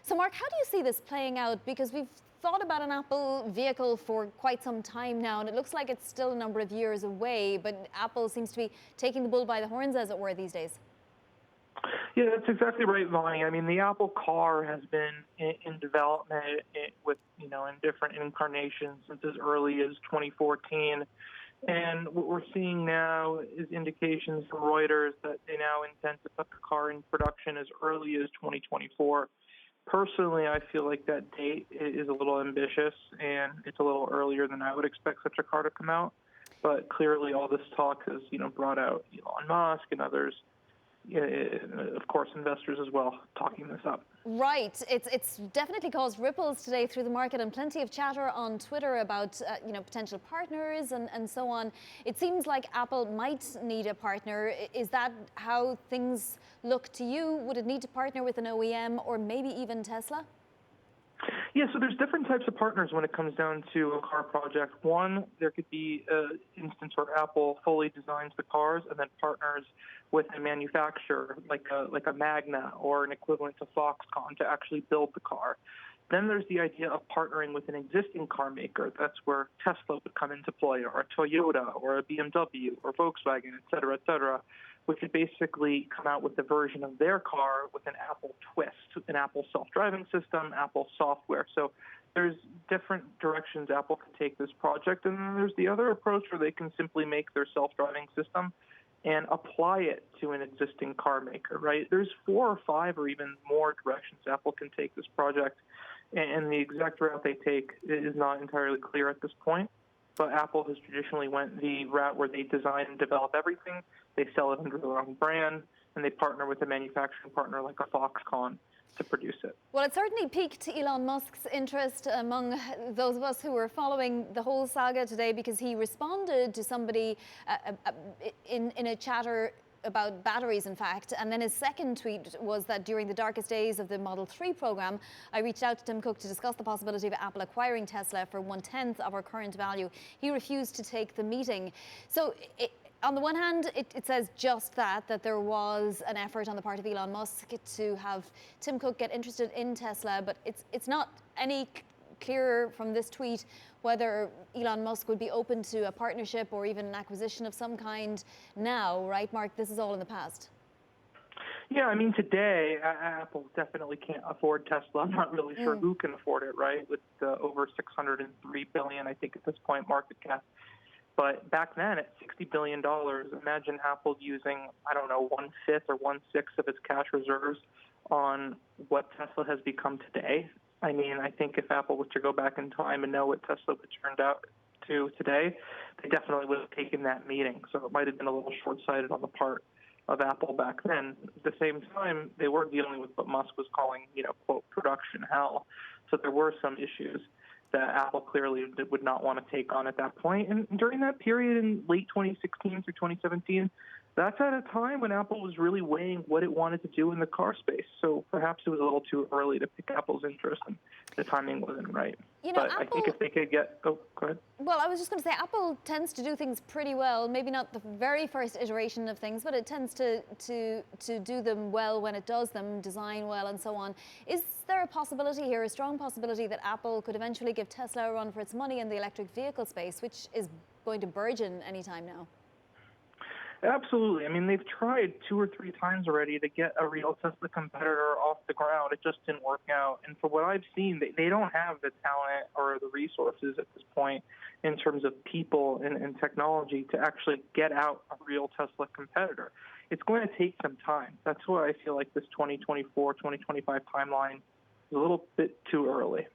So, Mark, how do you see this playing out? Because we've thought about an Apple vehicle for quite some time now, and it looks like it's still a number of years away, but Apple seems to be taking the bull by the horns, as it were, these days. Yeah, that's exactly right, Vonnie. I mean, the Apple Car has been in development in different incarnations since as early as 2014. And what we're seeing now is indications from Reuters that they now intend to put the car in production as early as 2024. Personally, I feel like that date is a little ambitious, and it's a little earlier than I would expect such a car to come out. But clearly, all this talk has, brought out Elon Musk and others, of course, investors as well, talking this up. Right. It's definitely caused ripples today through the market, and plenty of chatter on Twitter about potential partners and so on. It seems like Apple might need a partner. Is that how things look to you? Would it need to partner with an OEM or maybe even Tesla? Yeah, so there's different types of partners when it comes down to a car project. One, there could be an instance where Apple fully designs the cars and then partners with a manufacturer like a Magna or an equivalent to Foxconn to actually build the car. Then there's the idea of partnering with an existing car maker. That's where Tesla would come into play, or a Toyota, or a BMW, or Volkswagen, et cetera, which would basically come out with a version of their car with an Apple twist, an Apple self-driving system, Apple software. So there's different directions Apple can take this project. And then there's the other approach where they can simply make their self-driving system and apply it to an existing car maker, right? There's 4 or 5 or even more directions Apple can take this project, and the exact route they take is not entirely clear at this point. But Apple has traditionally went the route where they design and develop everything, they sell it under their own brand, and they partner with a manufacturing partner like a Foxconn to produce it. Well, it certainly piqued Elon Musk's interest among those of us who were following the whole saga today, because he responded to somebody in a chatter about batteries, in fact. And then his second tweet was that during the darkest days of the Model 3 program, I reached out to Tim Cook to discuss the possibility of Apple acquiring Tesla for 1/10 of our current value. He refused to take the meeting. So on the one hand, it says just that there was an effort on the part of Elon Musk to have Tim Cook get interested in Tesla, but it's not any clearer from this tweet whether Elon Musk would be open to a partnership or even an acquisition of some kind now, right, Mark? This is all in the past. Yeah, I mean, today, Apple definitely can't afford Tesla. I'm not really sure who can afford it, right, with over $603 billion, I think, at this point, market cap. But back then, at $60 billion, imagine Apple using, 1/5 or 1/6 of its cash reserves on what Tesla has become today. I mean, I think if Apple was to go back in time and know what Tesla would turned out to today, they definitely would have taken that meeting. So it might have been a little short-sighted on the part of Apple back then. At the same time, they were dealing with what Musk was calling, quote, production hell. So there were some issues that Apple clearly would not want to take on at that point. And during that period in late 2016 through 2017, that's at a time when Apple was really weighing what it wanted to do in the car space. So perhaps it was a little too early to pick Apple's interest, and the timing wasn't right. But Apple, I think if they could get... Oh, go ahead. Well, I was just going to say, Apple tends to do things pretty well. Maybe not the very first iteration of things, but it tends to do them well when it does them, design well and so on. Is there a possibility here, a strong possibility, that Apple could eventually give Tesla a run for its money in the electric vehicle space, which is going to burgeon anytime now? Absolutely. I mean, they've tried 2 or 3 times already to get a real Tesla competitor off the ground. It just didn't work out. And for what I've seen, they don't have the talent or the resources at this point in terms of people and technology to actually get out a real Tesla competitor. It's going to take some time. That's why I feel like this 2024, 2025 timeline is a little bit too early.